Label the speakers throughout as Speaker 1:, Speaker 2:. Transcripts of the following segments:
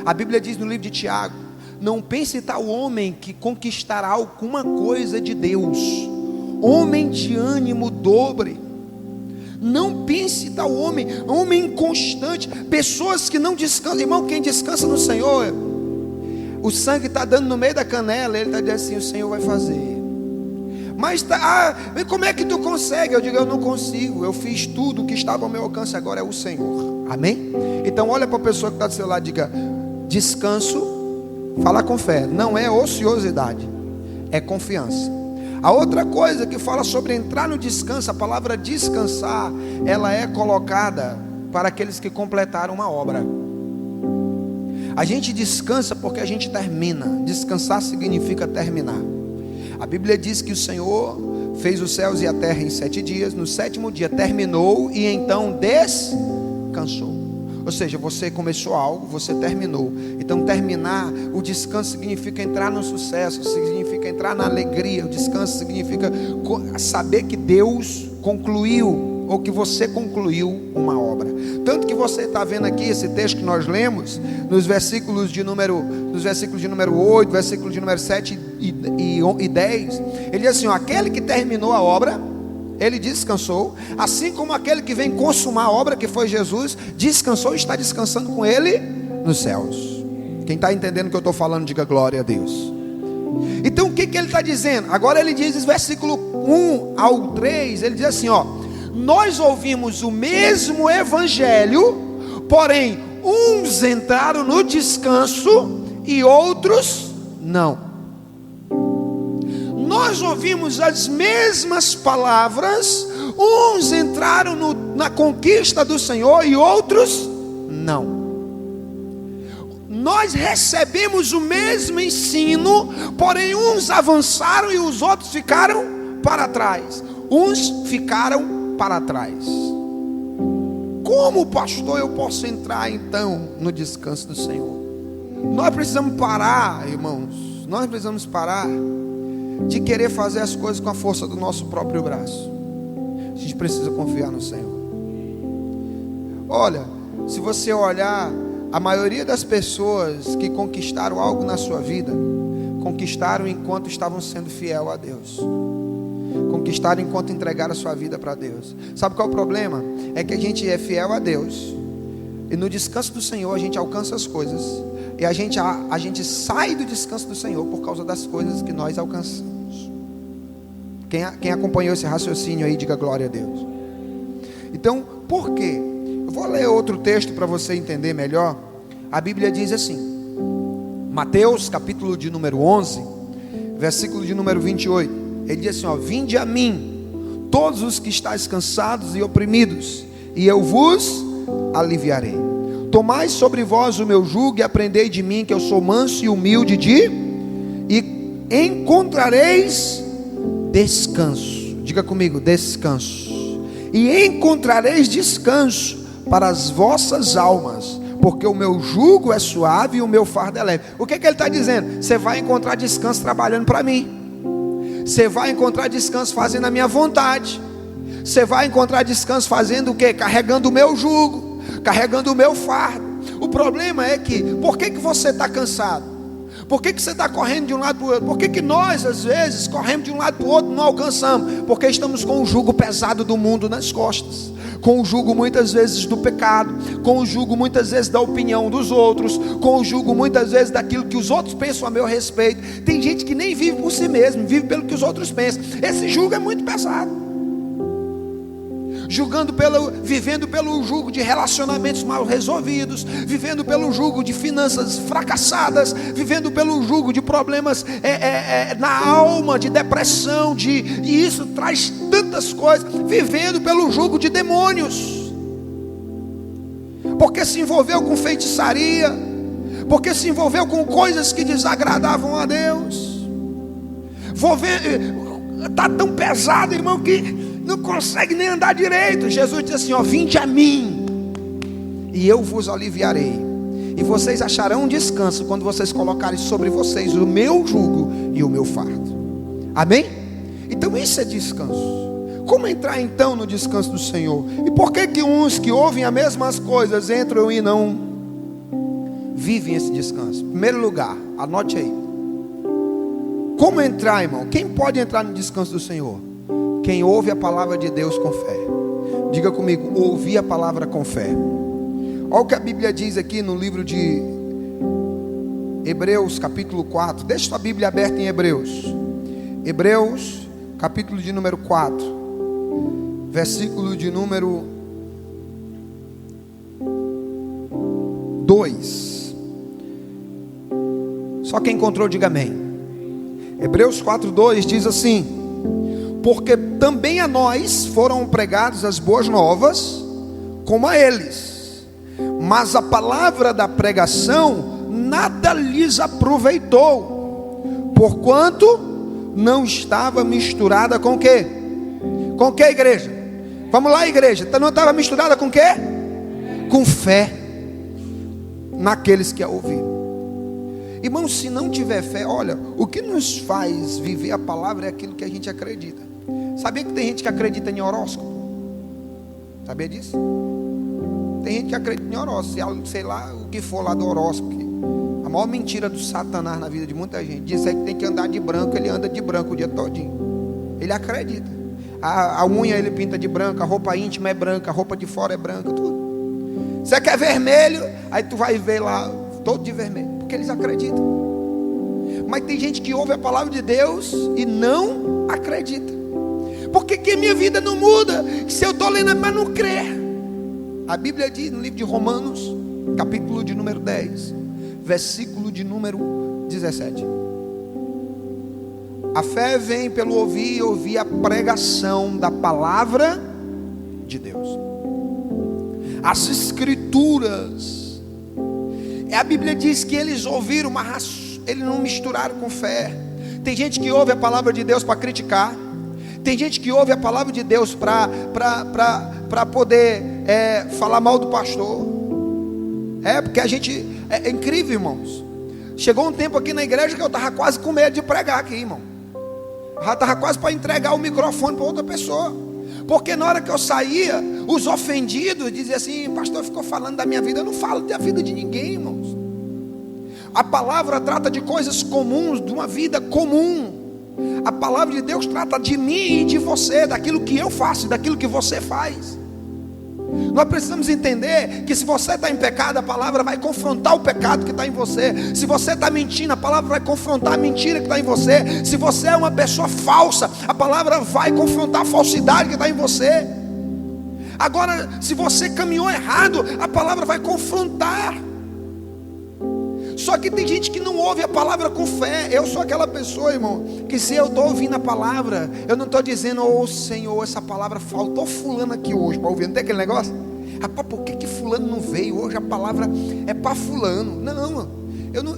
Speaker 1: A Bíblia diz no livro de Tiago: não pense tal homem que conquistará alguma coisa de Deus. Homem de ânimo dobre. Não pense tal homem inconstante, pessoas que não descansam. Irmão, quem descansa no Senhor, o sangue está dando no meio da canela, ele está dizendo assim: o Senhor vai fazer. Mas como é que tu consegue? Eu digo: eu não consigo, eu fiz tudo o que estava ao meu alcance, agora é o Senhor. Amém? Então olha para a pessoa que está do seu lado e diga: descanso, fala com fé, não é ociosidade, é confiança. A outra coisa que fala sobre entrar no descanso, a palavra descansar, ela é colocada para aqueles que completaram uma obra. A gente descansa porque a gente termina. Descansar significa terminar. A Bíblia diz que o Senhor fez os céus e a terra em 7 dias, no 7º dia terminou e então descansou. Ou seja, você começou algo, você terminou. Então terminar, o descanso significa entrar no sucesso, significa entrar na alegria. O descanso significa saber que Deus concluiu, ou que você concluiu uma obra. Tanto que você está vendo aqui esse texto que nós lemos, nos versículos de número 8, versículo de número 7 e 10, ele diz assim: ó, aquele que terminou a obra, ele descansou, assim como aquele que vem consumar a obra, que foi Jesus, descansou e está descansando com ele nos céus. Quem está entendendo o que eu estou falando, diga glória a Deus. Então o que ele está dizendo? Agora ele diz, versículo 1 ao 3, ele diz assim, ó: nós ouvimos o mesmo evangelho, porém uns entraram no descanso e outros não. Nós ouvimos as mesmas palavras, uns entraram na conquista do Senhor e outros não. Nós recebemos o mesmo ensino, porém uns avançaram e os outros ficaram para trás. Uns ficaram para trás. Como, pastor, eu posso entrar então no descanso do Senhor? Nós precisamos parar, irmãos. Nós precisamos parar de querer fazer as coisas com a força do nosso próprio braço. A gente precisa confiar no Senhor. Olha, se você olhar, a maioria das pessoas que conquistaram algo na sua vida, conquistaram enquanto estavam sendo fiel a Deus. Conquistaram enquanto entregaram a sua vida para Deus. Sabe qual é o problema? É que a gente é fiel a Deus, e no descanso do Senhor a gente alcança as coisas, e a gente sai do descanso do Senhor por causa das coisas que nós alcançamos. Quem acompanhou esse raciocínio aí, diga glória a Deus. Então, por quê? Eu vou ler outro texto para você entender melhor. A Bíblia diz assim, Mateus capítulo de número 11, versículo de número 28. Ele diz assim, ó: vinde a mim, todos os que estáis cansados e oprimidos, e eu vos aliviarei. Tomai sobre vós o meu jugo e aprendei de mim, que eu sou manso e humilde e encontrareis descanso. Diga comigo, descanso. E encontrareis descanso para as vossas almas, porque o meu jugo é suave e o meu fardo é leve. O que ele está dizendo? Você vai encontrar descanso trabalhando para mim. Você vai encontrar descanso fazendo a minha vontade. Você vai encontrar descanso fazendo o quê? Carregando o meu jugo, carregando o meu fardo. O problema é que, por que você está cansado? Por que você está correndo de um lado para o outro? Por que nós às vezes corremos de um lado para o outro e não alcançamos? Porque estamos com o jugo pesado do mundo nas costas, com o jugo muitas vezes do pecado, com o jugo muitas vezes da opinião dos outros, com o jugo muitas vezes daquilo que os outros pensam a meu respeito. Tem gente que nem vive por si mesmo, vive pelo que os outros pensam. Esse jugo é muito pesado. Vivendo pelo jugo de relacionamentos mal resolvidos, vivendo pelo jugo de finanças fracassadas, vivendo pelo jugo de problemas na alma, de depressão, e isso traz tantas coisas, vivendo pelo jugo de demônios, porque se envolveu com feitiçaria, porque se envolveu com coisas que desagradavam a Deus. Está tão pesado, irmão, que não consegue nem andar direito. Jesus diz assim, ó: vinde a mim e eu vos aliviarei, e vocês acharão descanso quando vocês colocarem sobre vocês o meu jugo e o meu fardo. Amém? Então isso é descanso. Como entrar então no descanso do Senhor? E por que uns que ouvem as mesmas coisas entram e não vivem esse descanso? Em primeiro lugar, anote aí. Como entrar, irmão? Quem pode entrar no descanso do Senhor? Quem ouve a palavra de Deus com fé. Diga comigo, ouvir a palavra com fé. Olha o que a Bíblia diz aqui no livro de Hebreus, capítulo 4. Deixa sua Bíblia aberta em Hebreus. Hebreus, capítulo de número 4, versículo de número 2. Só quem encontrou, diga amém. Hebreus 4:2 diz assim: porque também a nós foram pregadas as boas novas, como a eles, mas a palavra da pregação nada lhes aproveitou, porquanto não estava misturada com o quê? Com o quê, igreja? Vamos lá, igreja. Não estava misturada com o quê? Com fé naqueles que a ouviram. Irmão, se não tiver fé, olha, o que nos faz viver a palavra é aquilo que a gente acredita. Sabia que tem gente que acredita em horóscopo? Sabia disso? Tem gente que acredita em horóscopo, sei lá o que for lá do horóscopo. A maior mentira do Satanás na vida de muita gente. Diz aí que tem que andar de branco, ele anda de branco o dia todinho. Ele acredita. A unha ele pinta de branco, a roupa íntima é branca, a roupa de fora é branca, tudo. Você quer vermelho, aí tu vai ver lá todo de vermelho, porque eles acreditam. Mas tem gente que ouve a palavra de Deus e não acredita. Por que minha vida não muda? Se eu estou lendo, mas não crê. A Bíblia diz no livro de Romanos, capítulo de número 10, versículo de número 17: a fé vem pelo ouvir e ouvir a pregação da palavra de Deus. As escrituras, a Bíblia diz que eles ouviram, mas eles não misturaram com fé. Tem gente que ouve a palavra de Deus para criticar. Tem gente que ouve a palavra de Deus para poder falar mal do pastor. Porque a gente, é incrível, irmãos. Chegou um tempo aqui na igreja que eu estava quase com medo de pregar aqui, irmão. Eu estava quase para entregar o microfone para outra pessoa. Porque na hora que eu saía, os ofendidos diziam assim: pastor ficou falando da minha vida. Eu não falo da vida de ninguém, irmãos. A palavra trata de coisas comuns, de uma vida comum. A palavra de Deus trata de mim e de você, daquilo que eu faço, daquilo que você faz. Nós precisamos entender que se você está em pecado, a palavra vai confrontar o pecado que está em você. Se você está mentindo, a palavra vai confrontar a mentira que está em você. Se você é uma pessoa falsa, a palavra vai confrontar a falsidade que está em você. Agora, se você caminhou errado, a palavra vai confrontar. Só que tem gente que não ouve a palavra com fé. Eu sou aquela pessoa, irmão, que se eu estou ouvindo a palavra, eu não estou dizendo: ô Senhor, essa palavra faltou fulano aqui hoje para ouvir. Não tem aquele negócio? Rapaz, por que fulano não veio? Hoje a palavra é para fulano. Não,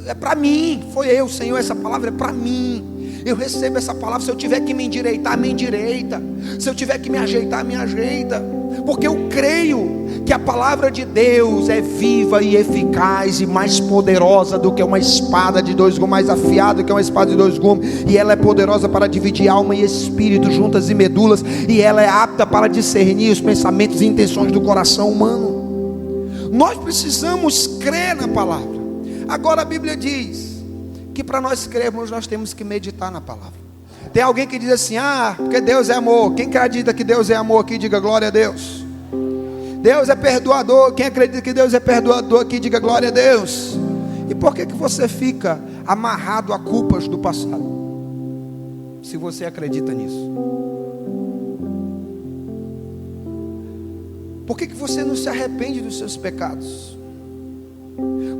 Speaker 1: é para mim. Foi eu, Senhor, essa palavra é para mim. Eu recebo essa palavra. Se eu tiver que me endireitar, me endireita. Se eu tiver que me ajeitar, me ajeita. Porque eu creio que a palavra de Deus é viva e eficaz e mais poderosa do que uma espada de dois gumes, mais afiada do que uma espada de dois gumes, e ela é poderosa para dividir alma e espírito, juntas e medulas, e ela é apta para discernir os pensamentos e intenções do coração humano. Nós precisamos crer na palavra. Agora a Bíblia diz que para nós crermos, nós temos que meditar na palavra. Tem alguém que diz assim: porque Deus é amor. Quem acredita que Deus é amor aqui, diga glória a Deus. Deus é perdoador. Quem acredita que Deus é perdoador aqui, diga glória a Deus. E por que você fica amarrado a culpas do passado, se você acredita nisso? Por que você não se arrepende dos seus pecados?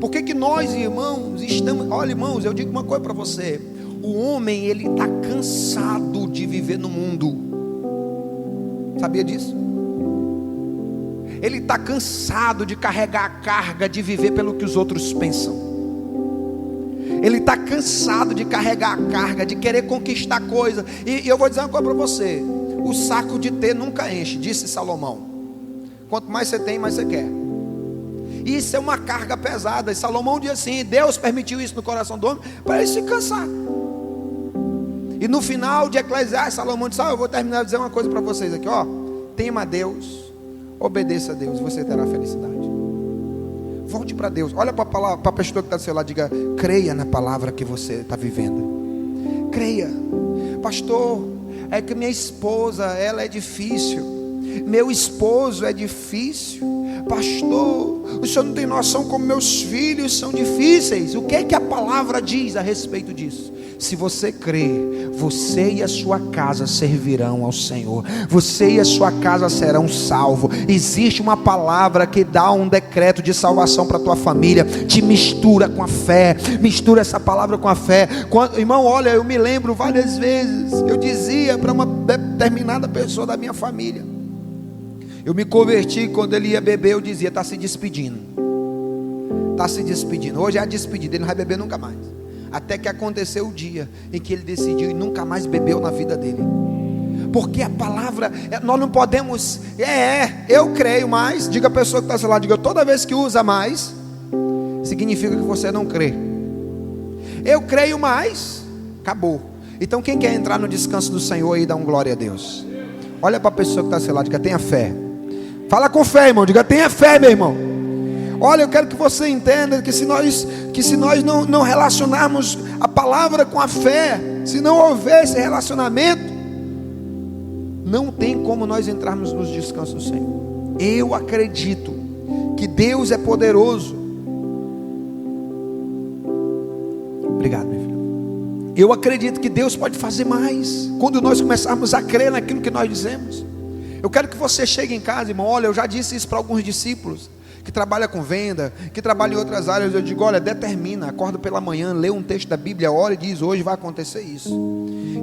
Speaker 1: Por que nós, irmãos, estamos... Olha, irmãos, eu digo uma coisa para você: o homem, ele está cansado de viver no mundo. Sabia disso? Ele está cansado de carregar a carga de viver pelo que os outros pensam. Ele está cansado de carregar a carga, de querer conquistar coisas. E eu vou dizer uma coisa para você: o saco de ter nunca enche, disse Salomão. Quanto mais você tem, mais você quer. Isso é uma carga pesada. E Salomão diz assim: Deus permitiu isso no coração do homem para ele se cansar. E no final de Eclesiastes, Salomão disse: eu vou terminar de dizer uma coisa para vocês aqui, tema a Deus, obedeça a Deus, você terá felicidade. Volte para Deus. Olha para a pessoa que está do seu lado, diga: creia na palavra que você está vivendo. Creia. Pastor, é que minha esposa, ela é difícil. Meu esposo é difícil. Pastor, o senhor não tem noção como meus filhos são difíceis. O que é que a palavra diz a respeito disso? Se você crer, você e a sua casa servirão ao Senhor. Você e a sua casa serão salvos. Existe uma palavra que dá um decreto de salvação para a tua família. Te mistura com a fé. Mistura essa palavra com a fé. Irmão, olha, eu me lembro várias vezes. Eu dizia para uma determinada pessoa da minha família. Eu me converti, quando ele ia beber, eu dizia: está se despedindo. Está se despedindo. Hoje é a despedida, ele não vai beber nunca mais. Até que aconteceu o dia em que ele decidiu e nunca mais bebeu na vida dele. Porque a palavra, nós não podemos, eu creio mais. Diga a pessoa que está lá, diga: toda vez que usa mais, significa que você não crê. Eu creio mais, acabou. Então quem quer entrar no descanso do Senhor e dar um glória a Deus? Olha para a pessoa que está lá, diga: tenha fé. Fala com fé, irmão, diga: tenha fé, meu irmão. Olha, eu quero que você entenda que se nós não relacionarmos a palavra com a fé, se não houver esse relacionamento, não tem como nós entrarmos nos descansos do Senhor. Eu acredito que Deus é poderoso. Obrigado, meu filho. Eu acredito que Deus pode fazer mais quando nós começarmos a crer naquilo que nós dizemos. Eu quero que você chegue em casa, irmão. Olha, eu já disse isso para alguns discípulos que trabalham com venda, que trabalham em outras áreas. Eu digo: olha, determina, acorda pela manhã, lê um texto da Bíblia, ora e diz: hoje vai acontecer isso.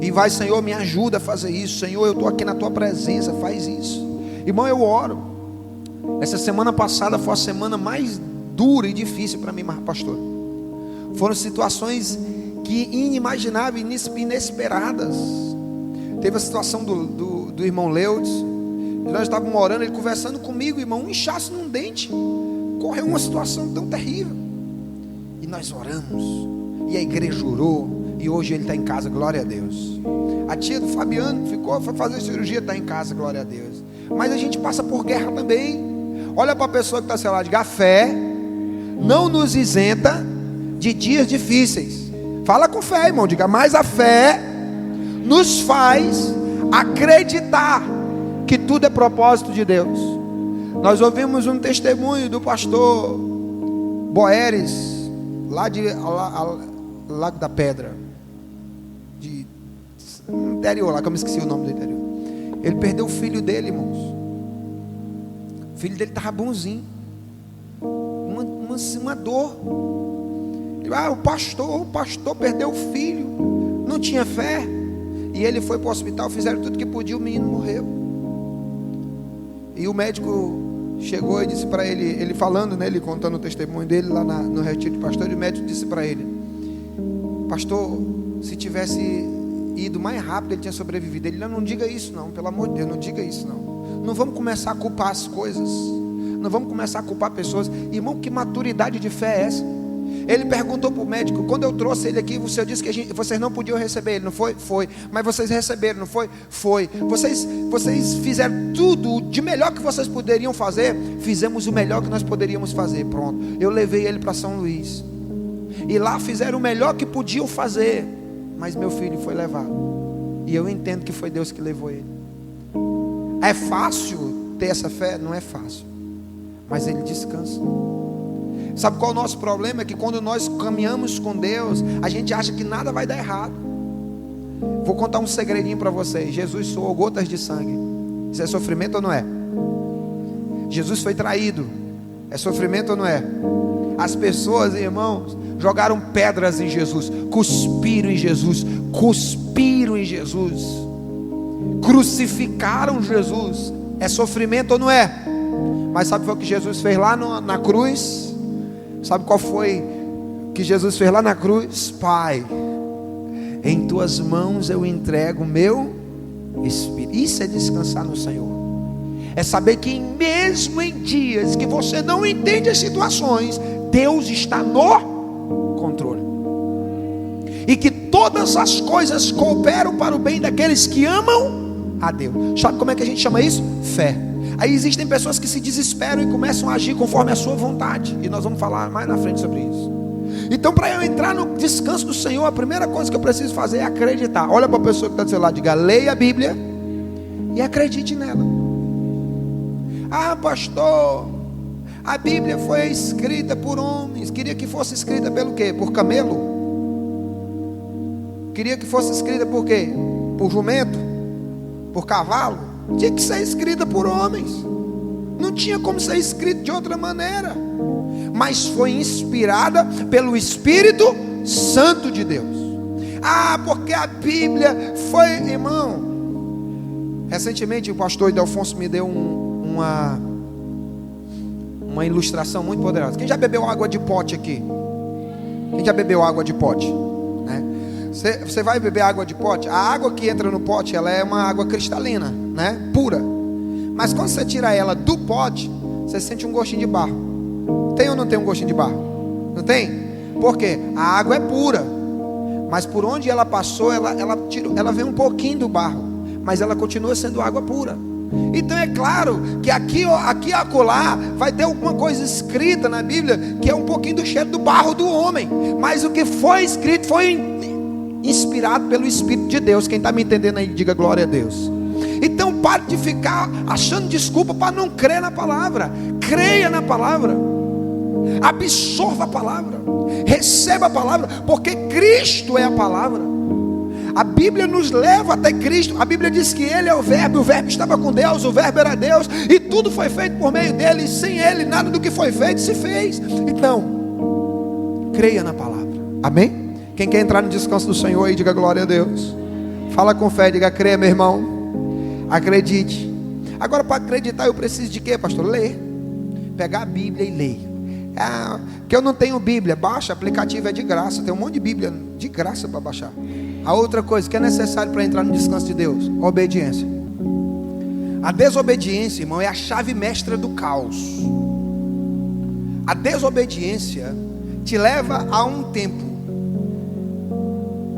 Speaker 1: E vai: Senhor, me ajuda a fazer isso. Senhor, eu estou aqui na tua presença, faz isso. Irmão, eu oro. Essa semana passada foi a semana mais dura e difícil para mim, pastor. Foram situações que inimagináveis, inesperadas. Teve a situação do irmão Leudes. Nós estávamos orando, ele conversando comigo, irmão, um inchaço num dente. Correu uma situação tão terrível. E nós oramos, e a igreja orou, e hoje ele está em casa, glória a Deus. A tia do Fabiano foi fazer cirurgia, está em casa, glória a Deus. Mas a gente passa por guerra também. Olha para a pessoa que está ao lado, diga: a fé não nos isenta de dias difíceis. Fala com fé, irmão, diga: mas a fé nos faz acreditar que tudo é propósito de Deus. Nós ouvimos um testemunho do pastor Boeres, lá de Lago da Pedra, de interior, lá que eu me esqueci o nome do interior. Ele perdeu o filho dele, irmãos. O filho dele estava bonzinho. Uma dor. O pastor perdeu o filho. Não tinha fé. E ele foi para o hospital, fizeram tudo que podia, o menino morreu. E o médico chegou e disse para ele, ele falando, né, ele contando o testemunho dele lá no retiro de pastor, e o médico disse para ele: pastor, se tivesse ido mais rápido, ele tinha sobrevivido. Ele: não diga isso não, pelo amor de Deus, não diga isso não. Não vamos começar a culpar as coisas, não vamos começar a culpar pessoas. Irmão, que maturidade de fé é essa? Ele perguntou para o médico: quando eu trouxe ele aqui, você disse que vocês não podiam receber ele, não foi? Foi. Mas vocês receberam, não foi? Foi. Vocês fizeram tudo de melhor que vocês poderiam fazer. Fizemos o melhor que nós poderíamos fazer. Pronto. Eu levei ele para São Luís. E lá fizeram o melhor que podiam fazer. Mas meu filho foi levado. E eu entendo que foi Deus que levou ele. É fácil ter essa fé? Não é fácil. Mas ele descansa. Sabe qual é o nosso problema? É que quando nós caminhamos com Deus, a gente acha que nada vai dar errado. Vou contar um segredinho para vocês. Jesus suou gotas de sangue. Isso é sofrimento ou não é? Jesus foi traído. É sofrimento ou não é? As pessoas, irmãos, jogaram pedras em Jesus, cuspiram em Jesus, crucificaram Jesus. É sofrimento ou não é? Mas sabe o que Jesus fez lá na cruz? Sabe qual foi que Jesus fez lá na cruz? Pai, em tuas mãos eu entrego o meu espírito. Isso é descansar no Senhor. É saber que mesmo em dias que você não entende as situações, Deus está no controle. E que todas as coisas cooperam para o bem daqueles que amam a Deus. Sabe como é que a gente chama isso? Fé. Aí existem pessoas que se desesperam e começam a agir conforme a sua vontade. E nós vamos falar mais na frente sobre isso. Então, para eu entrar no descanso do Senhor, a primeira coisa que eu preciso fazer é acreditar. Olha para a pessoa que está do seu lado, diga: leia a Bíblia e acredite nela. Ah, pastor, a Bíblia foi escrita por homens. Queria que fosse escrita pelo quê? Por camelo? Queria que fosse escrita por quê? Por jumento? Por cavalo? Tinha que ser escrita por homens. Não tinha como ser escrito de outra maneira. Mas foi inspirada pelo Espírito Santo de Deus. Ah, porque a Bíblia foi, irmão. Recentemente o pastor Idelfonso me deu uma ilustração muito poderosa. Quem já bebeu água de pote aqui? Quem já bebeu água de pote? Né? Você vai beber água de pote? A água que entra no pote, ela é uma água cristalina, né? Pura. Mas quando você tira ela do pote, você sente um gostinho de barro. Tem ou não tem um gostinho de barro? Não tem? Por quê? A água é pura, mas por onde ela passou, ela vem um pouquinho do barro, mas ela continua sendo água pura. Então é claro que aqui e acolá vai ter alguma coisa escrita na Bíblia que é um pouquinho do cheiro do barro do homem, mas o que foi escrito foi inspirado pelo Espírito de Deus. Quem está me entendendo aí, diga glória a Deus. Então pare de ficar achando desculpa para não crer na palavra. Creia na palavra, absorva a palavra, receba a palavra, porque Cristo é a palavra. A Bíblia nos leva até Cristo. A Bíblia diz que Ele é o Verbo estava com Deus, o Verbo era Deus, e tudo foi feito por meio dele, e sem Ele nada do que foi feito se fez. Então, creia na palavra, amém? Quem quer entrar no descanso do Senhor aí, diga glória a Deus. Fala com fé, diga: creia, meu irmão, acredite. Agora, para acreditar eu preciso de quê, pastor? Ler, pegar a Bíblia e ler. Ah, que eu não tenho Bíblia, baixa, aplicativo é de graça, tem um monte de Bíblia de graça para baixar. A outra coisa que é necessário para entrar no descanso de Deus: obediência. A desobediência, irmão, é a chave mestra do caos. A desobediência te leva a um tempo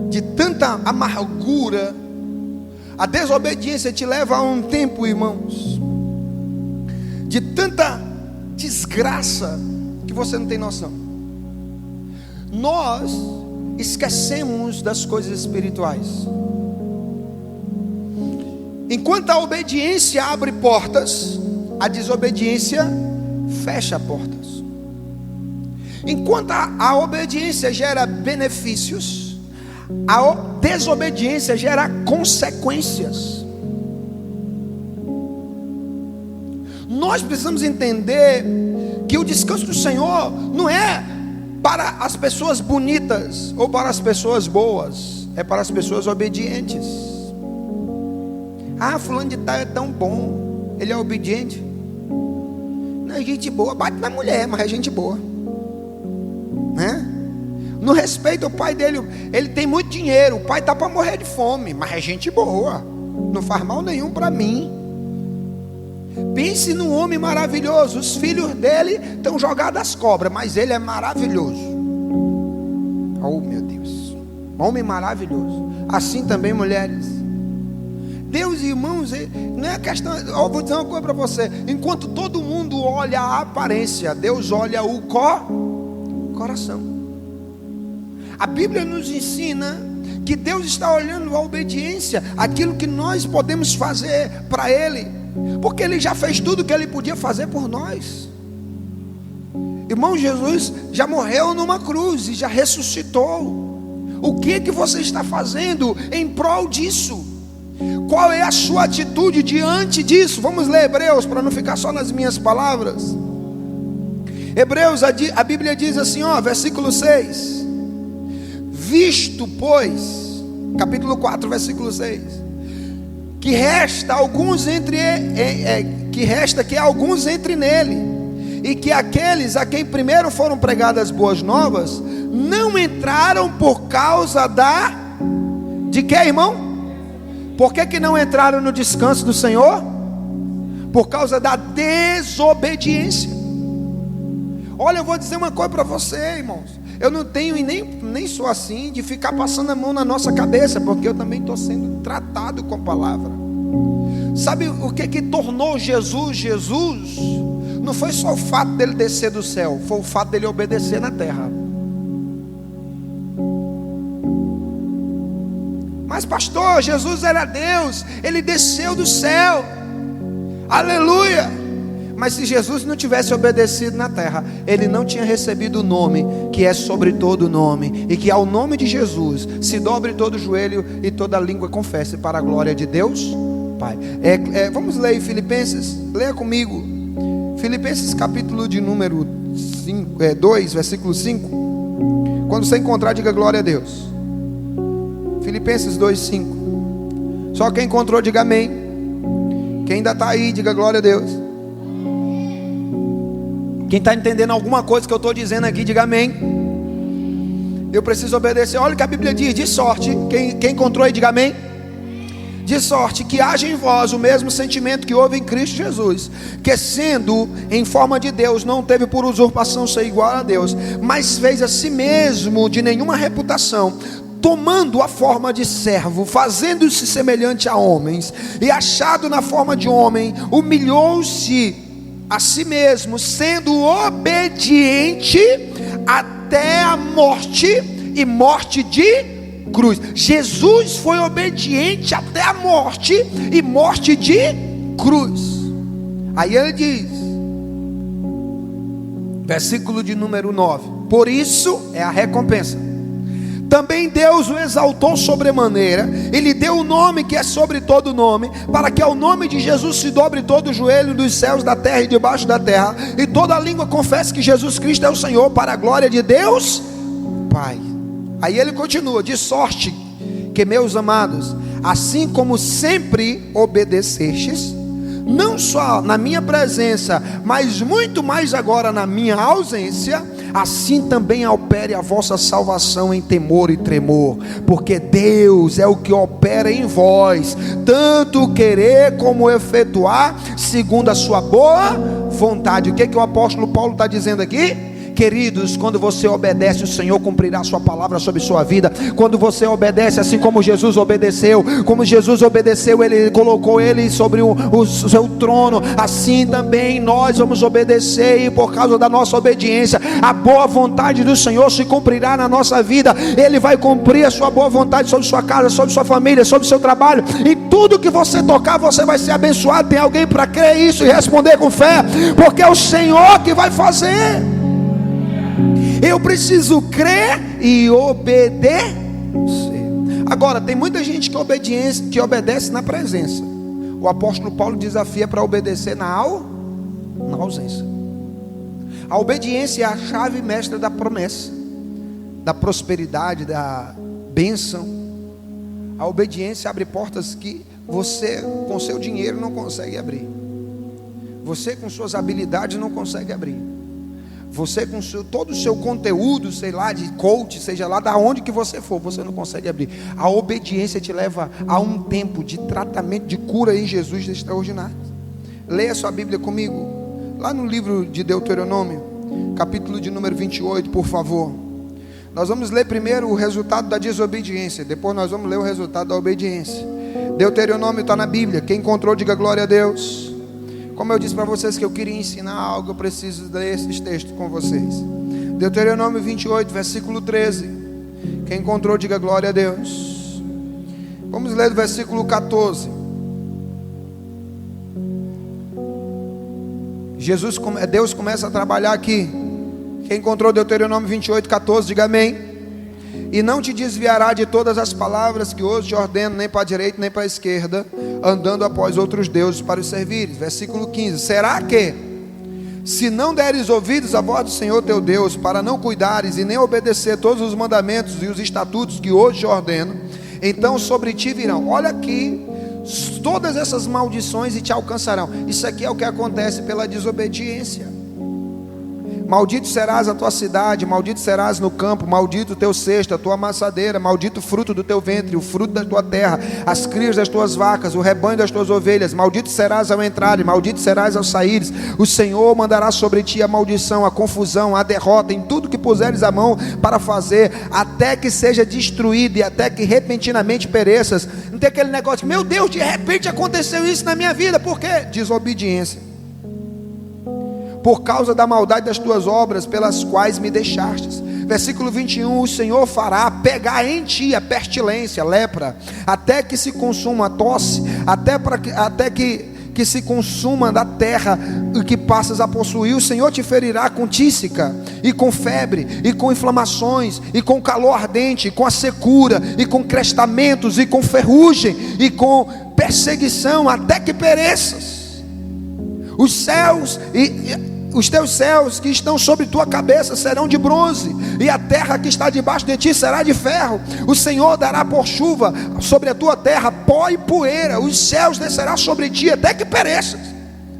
Speaker 1: de tanta amargura. A desobediência te leva a um tempo, irmãos, de tanta desgraça que você não tem noção. Nós esquecemos das coisas espirituais. Enquanto a obediência abre portas, a desobediência fecha portas. Enquanto a obediência gera benefícios, a desobediência gera consequências. Nós precisamos entender que o descanso do Senhor não é para as pessoas bonitas ou para as pessoas boas, é para as pessoas obedientes. Ah, fulano de tal é tão bom, ele é obediente. Não é gente boa, bate na mulher, mas é gente boa, né? Não respeita o pai dele, ele tem muito dinheiro, o pai está para morrer de fome, mas é gente boa, não faz mal nenhum para mim. Pense num homem maravilhoso. Os filhos dele estão jogados às cobras, mas ele é maravilhoso. Oh meu Deus, homem maravilhoso. Assim também mulheres. Deus, irmãos, não é questão. Eu vou dizer uma coisa para você: enquanto todo mundo olha a aparência, Deus olha o coração. A Bíblia nos ensina que Deus está olhando a obediência, aquilo que nós podemos fazer para Ele, porque Ele já fez tudo o que Ele podia fazer por nós. Irmão, Jesus já morreu numa cruz e já ressuscitou. O que você está fazendo em prol disso? Qual é a sua atitude diante disso? Vamos ler Hebreus, para não ficar só nas minhas palavras. Hebreus, a Bíblia diz assim, versículo 6: visto, pois, capítulo 4, versículo 6, que resta que alguns entre nele, e que aqueles a quem primeiro foram pregadas as boas novas não entraram por causa de quê, irmão? Por que não entraram no descanso do Senhor? Por causa da desobediência. Olha, eu vou dizer uma coisa para você, irmãos. Eu não tenho e nem sou assim de ficar passando a mão na nossa cabeça, porque eu também estou sendo tratado com a palavra. Sabe o que tornou Jesus Jesus? Não foi só o fato dele descer do céu, foi o fato dele obedecer na terra. Mas pastor, Jesus era Deus, ele desceu do céu, aleluia. Mas se Jesus não tivesse obedecido na terra, ele não tinha recebido o nome que é sobre todo nome, e que ao nome de Jesus se dobre todo o joelho e toda a língua confesse para a glória de Deus Pai. Vamos ler Filipenses, leia comigo Filipenses capítulo de número 2, versículo 5. Quando você encontrar, diga glória a Deus. Filipenses 2:5. Só quem encontrou, diga amém. Quem ainda está aí, diga glória a Deus. Quem está entendendo alguma coisa que eu estou dizendo aqui, diga amém. Eu preciso obedecer. Olha o que a Bíblia diz: de sorte, quem encontrou aí, diga amém. De sorte que haja em vós o mesmo sentimento que houve em Cristo Jesus, que sendo em forma de Deus, não teve por usurpação ser igual a Deus, mas fez a si mesmo de nenhuma reputação, tomando a forma de servo, fazendo-se semelhante a homens, e achado na forma de homem, humilhou-se a si mesmo, sendo obediente até a morte, e morte de cruz. Jesus foi obediente até a morte, e morte de cruz. Aí ele diz, versículo de número 9: por isso é a recompensa. Também Deus o exaltou sobremaneira, e lhe deu o nome que é sobre todo nome, para que ao nome de Jesus se dobre todo o joelho dos céus, da terra e debaixo da terra, e toda a língua confesse que Jesus Cristo é o Senhor, para a glória de Deus Pai. Aí ele continua: de sorte que, meus amados, assim como sempre obedecestes, não só na minha presença, mas muito mais agora na minha ausência, assim também opere a vossa salvação em temor e tremor, porque Deus é o que opera em vós, tanto querer como efetuar, segundo a sua boa vontade. O que o apóstolo Paulo está dizendo aqui? Queridos, quando você obedece, o Senhor cumprirá a sua palavra sobre sua vida. Quando você obedece, assim como Jesus obedeceu, ele colocou ele sobre o seu trono, assim também nós vamos obedecer, e por causa da nossa obediência, a boa vontade do Senhor se cumprirá na nossa vida. Ele vai cumprir a sua boa vontade sobre sua casa, sobre sua família, sobre seu trabalho, e tudo que você tocar, você vai ser abençoado. Tem alguém para crer isso e responder com fé? Porque é o Senhor que vai fazer. Eu preciso crer e obedecer. Agora, tem muita gente que obedece na presença. O apóstolo Paulo desafia para obedecer na ausência. A obediência é a chave mestra da promessa, da prosperidade, da bênção. A obediência abre portas que você com seu dinheiro não consegue abrir. Você com suas habilidades não consegue abrir. Você com todo o seu conteúdo, sei lá, de coach, seja lá da onde que você for, você não consegue abrir. A obediência te leva a um tempo de tratamento, de cura em Jesus extraordinário. Leia sua Bíblia comigo, lá no livro de Deuteronômio, capítulo de número 28, por favor. Nós vamos ler primeiro o resultado da desobediência, depois nós vamos ler o resultado da obediência. Deuteronômio está na Bíblia, quem encontrou diga glória a Deus. Como eu disse para vocês que eu queria ensinar algo, eu preciso ler esses textos com vocês. Deuteronômio 28, versículo 13. Quem encontrou, diga glória a Deus. Vamos ler do versículo 14. Deus começa a trabalhar aqui. Quem encontrou Deuteronômio 28, 14, diga amém. E não te desviará de todas as palavras que hoje te ordeno, nem para a direita nem para a esquerda, andando após outros deuses para os servires. Versículo 15. Será que, se não deres ouvidos à voz do Senhor teu Deus, para não cuidares e nem obedecer todos os mandamentos e os estatutos que hoje te ordeno, então sobre ti virão, olha aqui, todas essas maldições e te alcançarão. Isso aqui é o que acontece pela desobediência. Maldito serás a tua cidade, maldito serás no campo, maldito o teu cesto, a tua amassadeira, maldito o fruto do teu ventre, o fruto da tua terra, as crias das tuas vacas, o rebanho das tuas ovelhas. Maldito serás ao entrar e maldito serás ao saíres. O Senhor mandará sobre ti a maldição, a confusão, a derrota, em tudo que puseres a mão para fazer, até que seja destruído e até que repentinamente pereças. Não tem aquele negócio, meu Deus, de repente aconteceu isso na minha vida. Por quê? Desobediência. Por causa da maldade das tuas obras, pelas quais me deixastes. Versículo 21, o Senhor fará pegar em ti a pestilência, a lepra, até que se consuma a tosse, até que se consuma da terra o que passas a possuir. O Senhor te ferirá com tísica, e com febre, e com inflamações, e com calor ardente, e com a secura, e com crestamentos, e com ferrugem, e com perseguição, até que pereças. Os céus os teus céus que estão sobre tua cabeça serão de bronze, e a terra que está debaixo de ti será de ferro. O Senhor dará por chuva sobre a tua terra pó e poeira. Os céus descerá sobre ti até que pereças.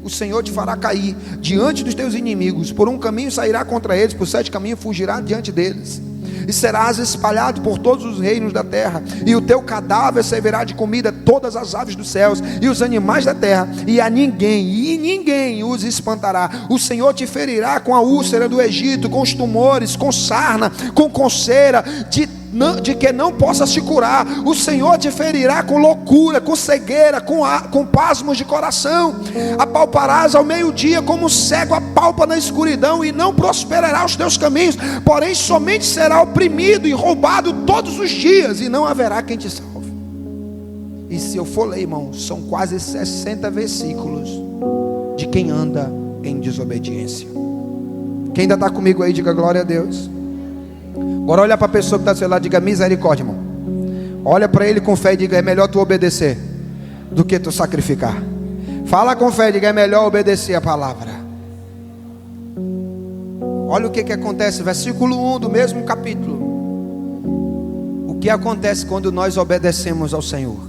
Speaker 1: O Senhor te fará cair diante dos teus inimigos. Por um caminho sairá contra eles, por 7 caminhos fugirá diante deles. E serás espalhado por todos os reinos da terra, e o teu cadáver servirá de comida a todas as aves dos céus e os animais da terra, e ninguém os espantará. O Senhor te ferirá com a úlcera do Egito, com os tumores, com sarna, com coceira, de que não possa se curar. O Senhor te ferirá com loucura, com cegueira, com pasmos de coração. Apalparás ao meio-dia como cego apalpa na escuridão, e não prosperará os teus caminhos, porém somente será oprimido e roubado todos os dias, e não haverá quem te salve. E se eu for ler, irmão, são quase 60 versículos de quem anda em desobediência. Quem ainda está comigo aí, diga glória a Deus. Agora olha para a pessoa que está do seu lado, diga misericórdia, irmão. Olha para ele com fé e diga: é melhor tu obedecer do que tu sacrificar. Fala com fé e diga: é melhor obedecer a palavra. Olha o que acontece, versículo 1 do mesmo capítulo. O que acontece quando nós obedecemos ao Senhor?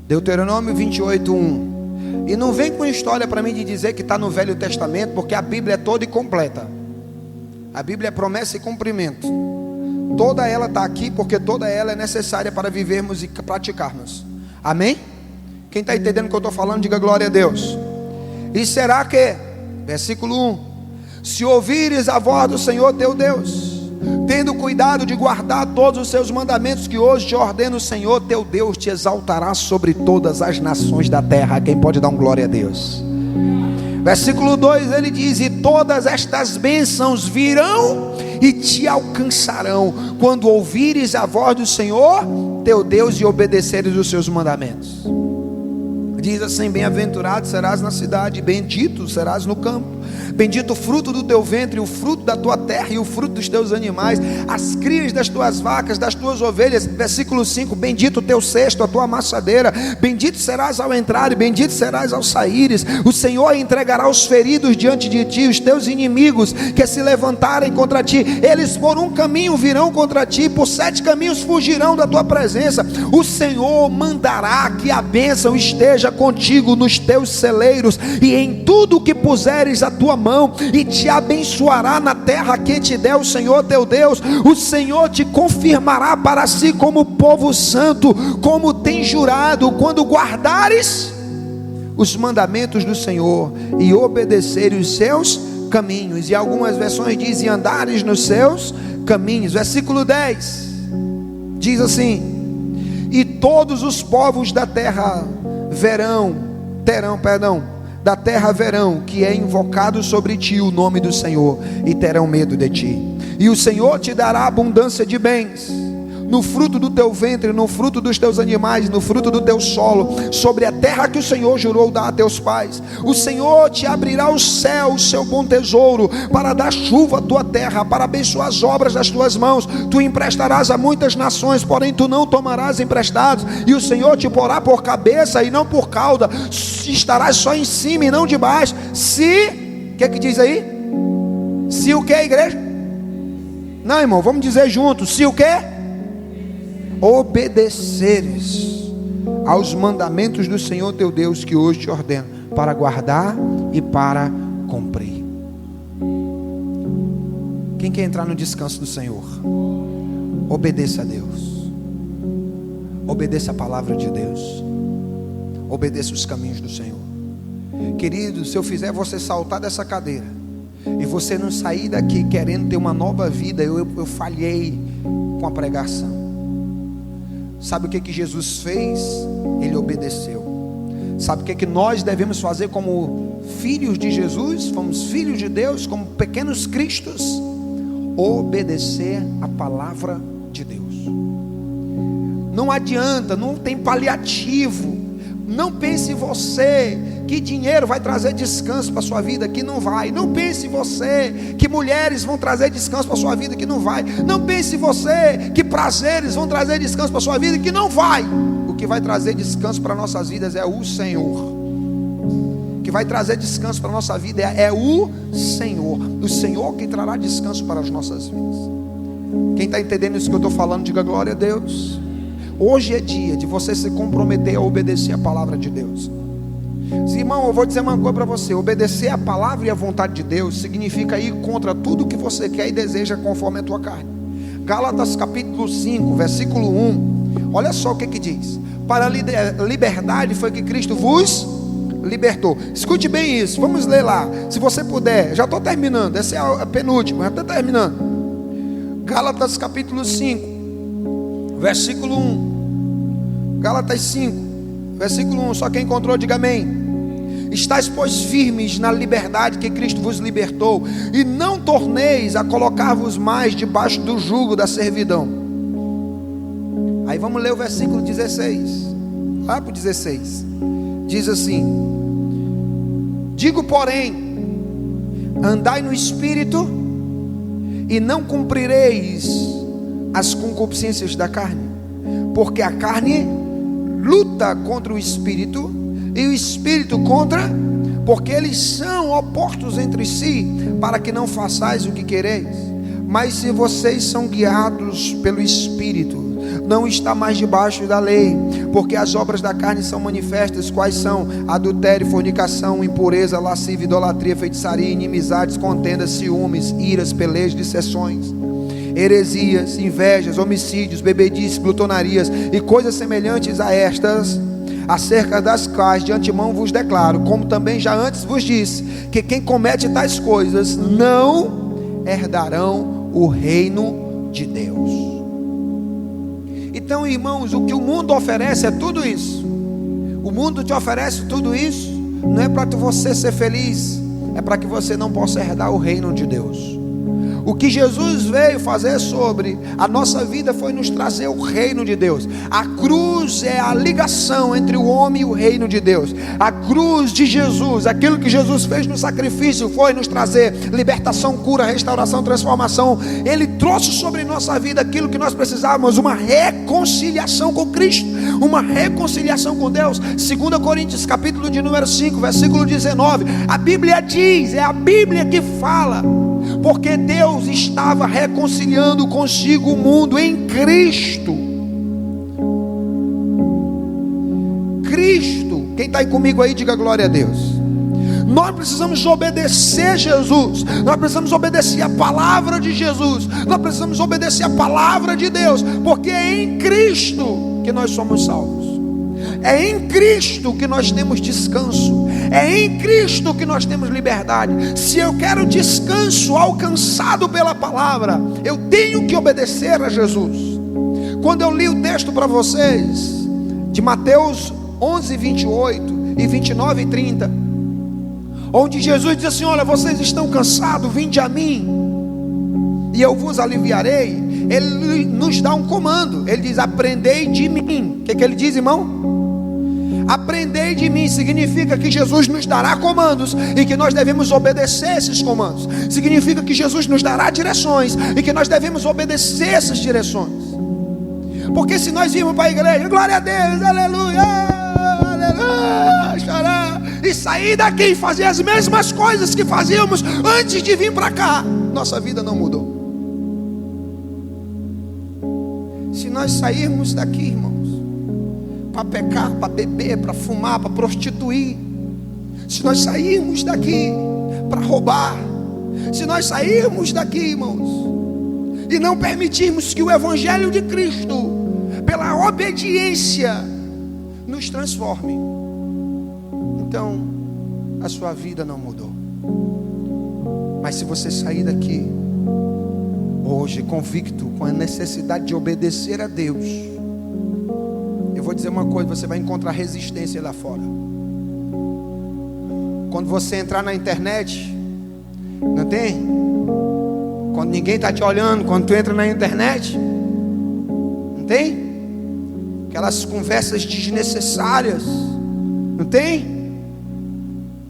Speaker 1: Deuteronômio 28, 1. E não vem com história para mim de dizer que está no Velho Testamento, porque a Bíblia é toda e completa. A Bíblia é promessa e cumprimento. Toda ela está aqui porque toda ela é necessária para vivermos e praticarmos. Amém? Quem está entendendo o que eu estou falando, diga glória a Deus. E será que, versículo 1: se ouvires a voz do Senhor teu Deus, tendo cuidado de guardar todos os seus mandamentos que hoje te ordena o Senhor teu Deus, te exaltará sobre todas as nações da terra. Quem pode dar um glória a Deus? Versículo 2, ele diz: e todas estas bênçãos virão e te alcançarão quando ouvires a voz do Senhor teu Deus e obedeceres os seus mandamentos. Diz assim: bem-aventurado serás na cidade, bendito serás no campo. Bendito o fruto do teu ventre, o fruto da tua terra e o fruto dos teus animais, as crias das tuas vacas, das tuas ovelhas. Versículo 5: bendito o teu cesto, a tua amassadeira. Bendito serás ao entrar e bendito serás ao saíres. O Senhor entregará os feridos diante de ti, os teus inimigos que se levantarem contra ti. Eles por um caminho virão contra ti, por 7 caminhos fugirão da tua presença. O Senhor mandará que a bênção esteja contigo nos teus celeiros e em tudo o que puseres a tua mão, e te abençoará na terra que te der o Senhor teu Deus. O Senhor te confirmará para si como povo santo, como tem jurado, quando guardares os mandamentos do Senhor e obedeceres os seus caminhos. E algumas versões dizem: andares nos seus caminhos. Versículo 10 diz assim: e todos os povos da terra da terra verão que é invocado sobre ti o nome do Senhor, e terão medo de ti. E o Senhor te dará abundância de bens, no fruto do teu ventre, no fruto dos teus animais, no fruto do teu solo, sobre a terra que o Senhor jurou dar a teus pais. O Senhor te abrirá o céu, o seu bom tesouro, para dar chuva à tua terra, para abençoar as obras das tuas mãos. Tu emprestarás a muitas nações, porém tu não tomarás emprestados. E o Senhor te porá por cabeça e não por cauda. Estarás só em cima e não de baixo. Se, o que diz aí? Se o que, igreja? Não, irmão, vamos dizer juntos. Se o que? Obedeceres aos mandamentos do Senhor teu Deus, que hoje te ordeno, para guardar e para cumprir. Quem quer entrar no descanso do Senhor? Obedeça a Deus. Obedeça a palavra de Deus. Obedeça os caminhos do Senhor. Querido, se eu fizer você saltar dessa cadeira e você não sair daqui querendo ter uma nova vida, eu falhei com a pregação. Sabe o que Jesus fez? Ele obedeceu. Sabe o que nós devemos fazer como filhos de Jesus? Fomos filhos de Deus, como pequenos cristos. Obedecer a palavra de Deus. Não adianta, não tem paliativo. Não pense em você que dinheiro vai trazer descanso para a sua vida, que não vai. Não pense em você que mulheres vão trazer descanso para a sua vida, que não vai. Não pense em você que prazeres vão trazer descanso para a sua vida, que não vai. O que vai trazer descanso para nossas vidas é o Senhor. O que vai trazer descanso para a nossa vida é o Senhor. O Senhor que trará descanso para as nossas vidas. Quem está entendendo isso que eu estou falando, diga glória a Deus. Hoje é dia de você se comprometer a obedecer a palavra de Deus. Irmão, eu vou dizer uma coisa para você. Obedecer a palavra e a vontade de Deus significa ir contra tudo que você quer e deseja conforme a tua carne. Gálatas capítulo 5, versículo 1. Olha só o que diz: para a liberdade foi que Cristo vos libertou. Escute bem isso, vamos ler lá. Se você puder, já estou terminando. Essa é a penúltima, já estou terminando. Gálatas capítulo 5, versículo 1. Gálatas 5, versículo 1. Só quem encontrou, diga amém. Estais, pois, firmes na liberdade que Cristo vos libertou, e não torneis a colocar-vos mais debaixo do jugo da servidão. Aí vamos ler o versículo 16. Lá para o 16. Diz assim: digo, porém, andai no Espírito, e não cumprireis as concupiscências da carne, porque a carne luta contra o Espírito, e o Espírito contra, porque eles são opostos entre si, para que não façais o que quereis. Mas se vocês são guiados pelo Espírito, não está mais debaixo da lei, porque as obras da carne são manifestas, quais são? Adultério, fornicação, impureza, lascívia, idolatria, feitiçaria, inimizades, contendas, ciúmes, iras, pelejas, dissensões, heresias, invejas, homicídios, bebedices, glutonarias e coisas semelhantes a estas, acerca das quais de antemão vos declaro, como também já antes vos disse, que quem comete tais coisas não herdarão o reino de Deus. Então, irmãos, o que o mundo oferece é tudo isso. O mundo te oferece tudo isso, não é para você ser feliz, é para que você não possa herdar o reino de Deus. O que Jesus veio fazer sobre a nossa vida foi nos trazer o reino de Deus. A cruz é a ligação entre o homem e o reino de Deus. A cruz de Jesus, aquilo que Jesus fez no sacrifício, foi nos trazer libertação, cura, restauração, transformação. Ele trouxe sobre nossa vida aquilo que nós precisávamos, uma reconciliação com Cristo, uma reconciliação com Deus. 2 Coríntios capítulo de número 5, versículo 19. A Bíblia diz, é a Bíblia que fala, porque Deus estava reconciliando consigo o mundo em Cristo. Cristo, quem está aí comigo aí, diga glória a Deus. Nós precisamos obedecer Jesus, nós precisamos obedecer a palavra de Jesus, nós precisamos obedecer a palavra de Deus, porque é em Cristo que nós somos salvos. É em Cristo que nós temos descanso. É em Cristo que nós temos liberdade. Se eu quero descanso alcançado pela palavra, eu tenho que obedecer a Jesus. Quando eu li o texto para vocês de Mateus 11, 28 e 29 e 30, onde Jesus diz assim: olha, vocês estão cansados, vinde a mim e eu vos aliviarei. Ele nos dá um comando. Ele diz: aprendei de mim. O que ele diz, irmão? Aprendei de mim significa que Jesus nos dará comandos e que nós devemos obedecer esses comandos. Significa que Jesus nos dará direções e que nós devemos obedecer essas direções. Porque se nós irmos para a igreja, glória a Deus, aleluia, aleluia, xará, e sair daqui e fazer as mesmas coisas que fazíamos antes de vir para cá, nossa vida não mudou. Se nós sairmos daqui, irmãos, para pecar, para beber, para fumar, para prostituir, se nós sairmos daqui para roubar, Se nós sairmos daqui, irmãos, e não permitirmos que o Evangelho de Cristo, pela obediência, nos transforme, então a sua vida não mudou. Mas se você sair daqui hoje convicto com a necessidade de obedecer a Deus, eu vou dizer uma coisa: você vai encontrar resistência lá fora. Quando você entrar na internet, não tem? Quando ninguém está te olhando, quando tu entra na internet, não tem? Aquelas conversas desnecessárias, não tem?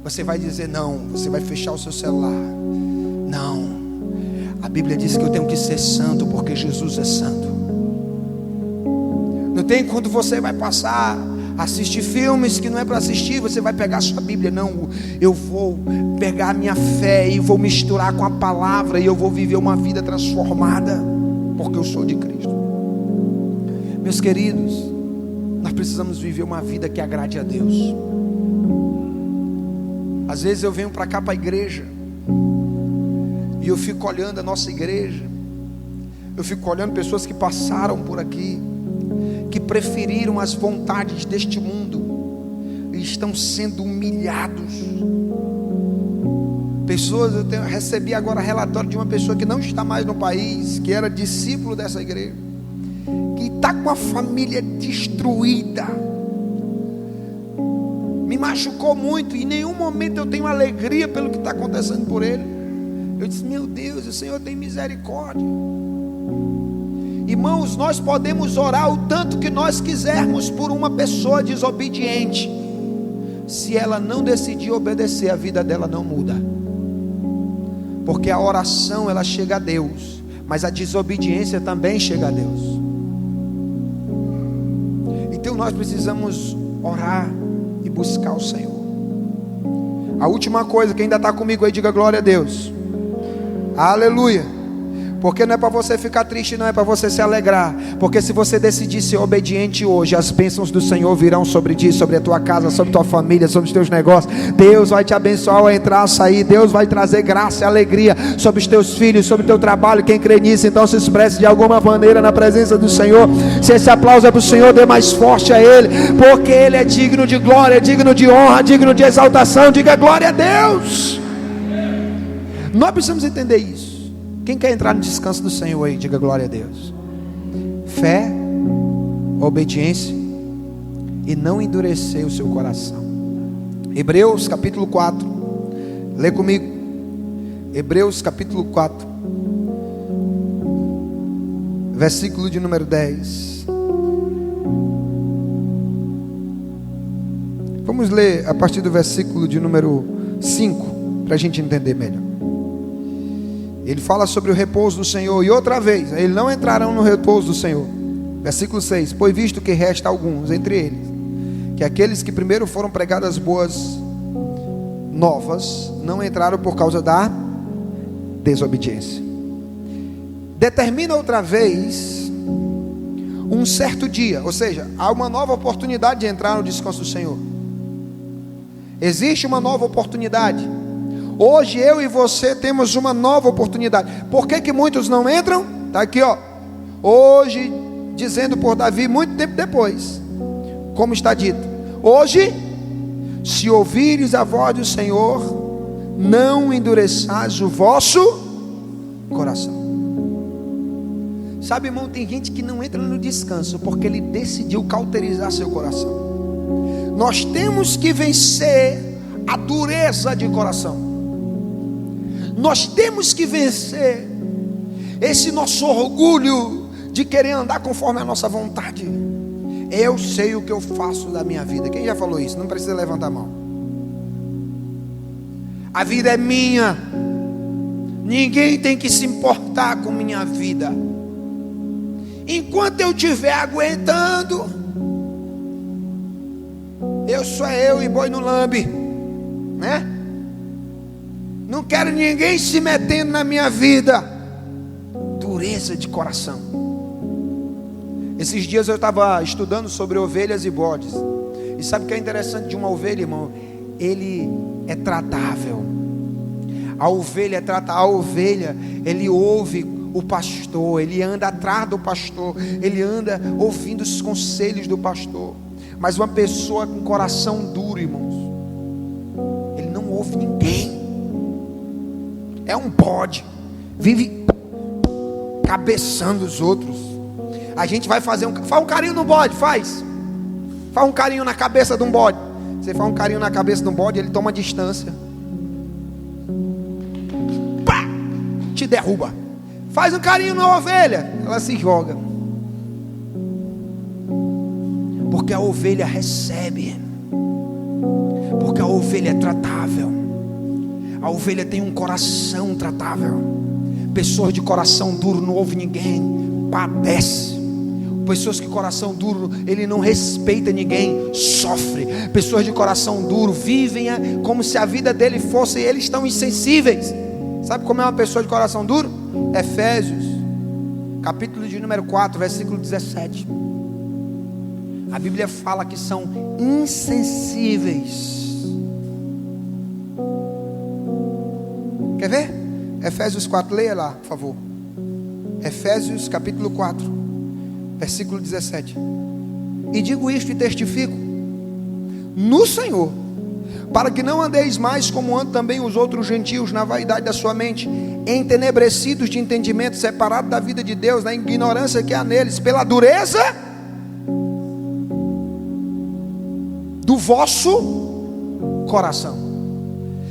Speaker 1: Você vai dizer não, você vai fechar o seu celular. Não, a Bíblia diz que eu tenho que ser santo porque Jesus é santo. Não tem? Quando você vai passar, assistir filmes que não é para assistir, você vai pegar a sua Bíblia. Não, eu vou pegar a minha fé e vou misturar com a palavra, e eu vou viver uma vida transformada, porque eu sou de Cristo. Meus queridos, nós precisamos viver uma vida que agrade a Deus. Às vezes eu venho para cá, para a igreja, e eu fico olhando a nossa igreja, eu fico olhando pessoas que passaram por aqui, que preferiram as vontades deste mundo e estão sendo humilhados. Pessoas, recebi agora relatório de uma pessoa que não está mais no país, que era discípulo dessa igreja, que está com a família destruída. Me machucou muito, e em nenhum momento eu tenho alegria pelo que está acontecendo por ele. Eu disse: meu Deus, o Senhor tem misericórdia. Irmãos, nós podemos orar o tanto que nós quisermos por uma pessoa desobediente. Se ela não decidir obedecer, a vida dela não muda. Porque a oração, ela chega a Deus, mas a desobediência também chega a Deus. Então nós precisamos orar e buscar o Senhor. A última coisa, quem ainda está comigo aí, diga glória a Deus. Aleluia. Porque não é para você ficar triste, não é para você se alegrar. Porque se você decidir ser obediente hoje, as bênçãos do Senhor virão sobre ti, sobre a tua casa, sobre a tua família, sobre os teus negócios. Deus vai te abençoar ao entrar, a sair. Deus vai trazer graça e alegria sobre os teus filhos, sobre o teu trabalho. Quem crê nisso, então se expresse de alguma maneira na presença do Senhor. Se esse aplauso é para o Senhor, dê mais forte a Ele, porque Ele é digno de glória, digno de honra, digno de exaltação. Diga glória a Deus. Nós precisamos entender isso. Quem quer entrar no descanso do Senhor aí, diga glória a Deus. Fé, obediência e não endurecer o seu coração. Hebreus capítulo 4. Lê comigo. Hebreus capítulo 4, versículo de número 10. Vamos ler a partir do versículo de número 5, para a gente entender melhor. Ele fala sobre o repouso do Senhor, e outra vez, eles não entrarão no repouso do Senhor. Versículo 6: pois visto que resta alguns entre eles, que aqueles que primeiro foram pregadas boas novas, não entraram por causa da desobediência. Determina outra vez um certo dia, ou seja, há uma nova oportunidade de entrar no descanso do Senhor. Existe uma nova oportunidade. Hoje eu e você temos uma nova oportunidade. Por que muitos não entram? Está aqui, ó. Hoje, dizendo por Davi, muito tempo depois, como está dito: hoje, se ouvires a voz do Senhor, não endureçais o vosso coração. Sabe, irmão, tem gente que não entra no descanso porque ele decidiu cauterizar seu coração. Nós temos que vencer a dureza de coração. Nós temos que vencer esse nosso orgulho de querer andar conforme a nossa vontade. Eu sei o que eu faço da minha vida. Quem já falou isso? Não precisa levantar a mão. A vida é minha. Ninguém tem que se importar com minha vida. Enquanto eu estiver aguentando, eu sou eu e boi no lambe, né? Não quero ninguém se metendo na minha vida. Dureza de coração. Esses dias eu estava estudando sobre ovelhas e bodes. E sabe o que é interessante de uma ovelha, irmão? Ele é tratável. A ovelha trata a ovelha, ele ouve o pastor, ele anda atrás do pastor, ele anda ouvindo os conselhos do pastor. Mas uma pessoa com coração duro, irmãos, ele não ouve ninguém. É um bode, vive cabeçando os outros. A gente vai fazer faz um carinho no bode, faz um carinho na cabeça de um bode. Você faz um carinho na cabeça de um bode, ele toma distância, pá, te derruba. Faz um carinho na ovelha, ela se joga. Porque a ovelha recebe, porque a ovelha é tratável, a ovelha tem um coração tratável. Pessoas de coração duro não ouvem ninguém, padece. Pessoas que coração duro, ele não respeita ninguém, sofre. Pessoas de coração duro vivem como se a vida dele fosse, eles estão insensíveis. Sabe como é uma pessoa de coração duro? Efésios, capítulo de número 4, versículo 17. A Bíblia fala que são insensíveis. Quer ver? Efésios 4, leia lá, por favor. Efésios capítulo 4, versículo 17. E digo isto e testifico no Senhor, para que não andeis mais como andam também os outros gentios, na vaidade da sua mente, entenebrecidos de entendimento, separados da vida de Deus, na ignorância que há neles, pela dureza do vosso coração.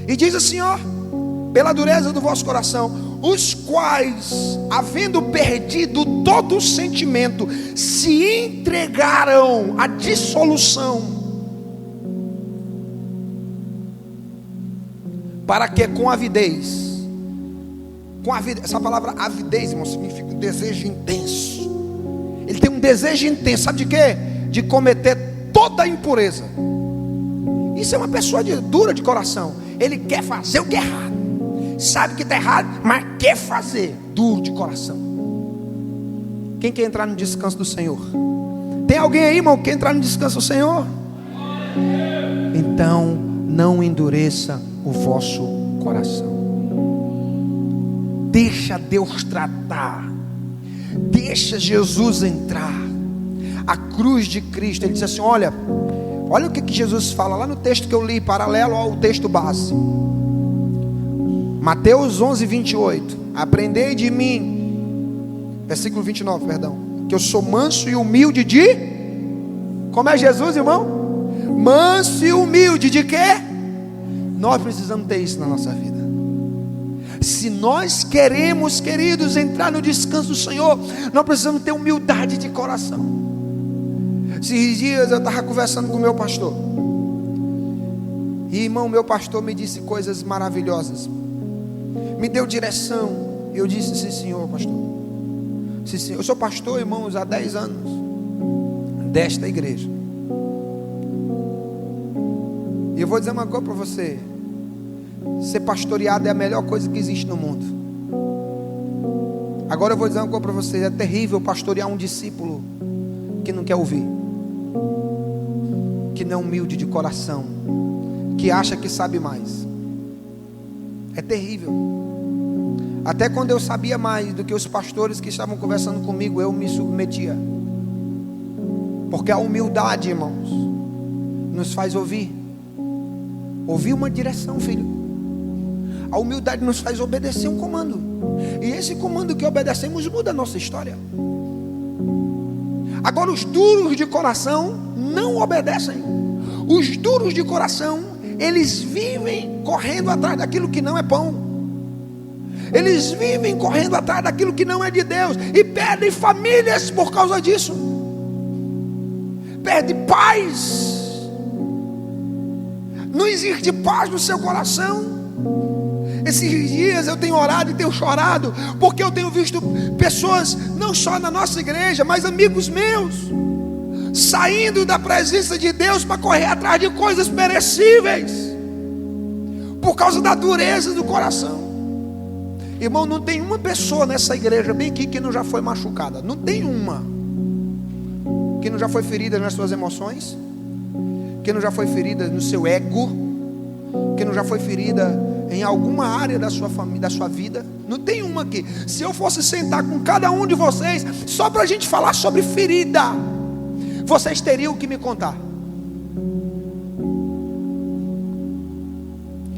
Speaker 1: E diz assim, ó, pela dureza do vosso coração, os quais, havendo perdido todo o sentimento, se entregaram à dissolução, para que com avidez, essa palavra avidez, irmão, significa um desejo intenso. Ele tem um desejo intenso, sabe de quê? De cometer toda a impureza. Isso é uma pessoa dura de coração. Ele quer fazer o que é errado, sabe que está errado, mas quer fazer, duro de coração. Quem quer entrar no descanso do Senhor? Tem alguém aí, irmão, que quer entrar no descanso do Senhor? Então não endureça o vosso coração. Deixa Deus tratar, deixa Jesus entrar. A cruz de Cristo, ele diz assim, olha o que Jesus fala lá no texto que eu li, paralelo ao texto base, Mateus 11, 28. Aprendei de mim, versículo 29, perdão, que eu sou manso e humilde de... Como é Jesus, irmão? Manso e humilde de quê? Nós precisamos ter isso na nossa vida. Se nós queremos, queridos, entrar no descanso do Senhor, nós precisamos ter humildade de coração. Esses dias eu estava conversando com o meu pastor, e irmão, meu pastor me disse coisas maravilhosas, me deu direção. Eu disse, sim senhor, pastor. Sim, senhor. Eu sou pastor, irmãos, há 10 anos desta igreja. E eu vou dizer uma coisa para você: ser pastoreado é a melhor coisa que existe no mundo. Agora eu vou dizer uma coisa para você: é terrível pastorear um discípulo que não quer ouvir, que não é humilde de coração, que acha que sabe mais. É terrível. Até quando eu sabia mais do que os pastores que estavam conversando comigo, eu me submetia. Porque a humildade, irmãos, nos faz ouvir uma direção, filho. A humildade nos faz obedecer um comando, e esse comando que obedecemos muda a nossa história. Agora, os duros de coração não obedecem. Os duros de coração, eles vivem correndo atrás daquilo que não é pão. Eles vivem correndo atrás daquilo que não é de Deus, e perdem famílias por causa disso. Perde paz. Não existe paz no seu coração. Esses dias eu tenho orado e tenho chorado, porque eu tenho visto pessoas, não só na nossa igreja, mas amigos meus, saindo da presença de Deus para correr atrás de coisas perecíveis, por causa da dureza do coração. Irmão, não tem uma pessoa nessa igreja bem aqui que não já foi machucada. Não tem uma que não já foi ferida nas suas emoções, que não já foi ferida no seu ego, que não já foi ferida em alguma área da sua família, da sua vida. Não tem uma aqui. Se eu fosse sentar com cada um de vocês, só para a gente falar sobre ferida, vocês teriam que me contar.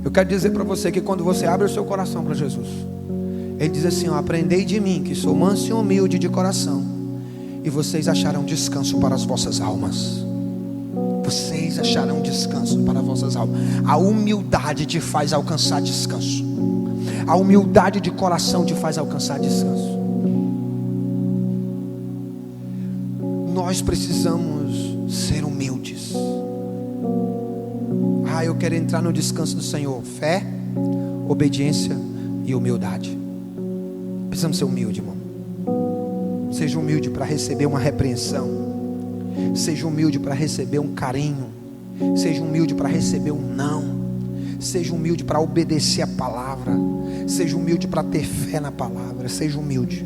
Speaker 1: Eu quero dizer para você que quando você abre o seu coração para Jesus, Ele diz assim: ó, aprendei de mim, que sou manso e humilde de coração, e vocês acharão descanso para as vossas almas. Vocês acharão descanso para as vossas almas. A humildade te faz alcançar descanso. A humildade de coração te faz alcançar descanso. Nós precisamos ser humildes. Eu quero entrar no descanso do Senhor. Fé, obediência e humildade. Precisamos ser humildes, irmão. Seja humilde para receber uma repreensão. Seja humilde para receber um carinho. Seja humilde para receber um não. Seja humilde para obedecer a palavra. Seja humilde para ter fé na palavra. Seja humilde.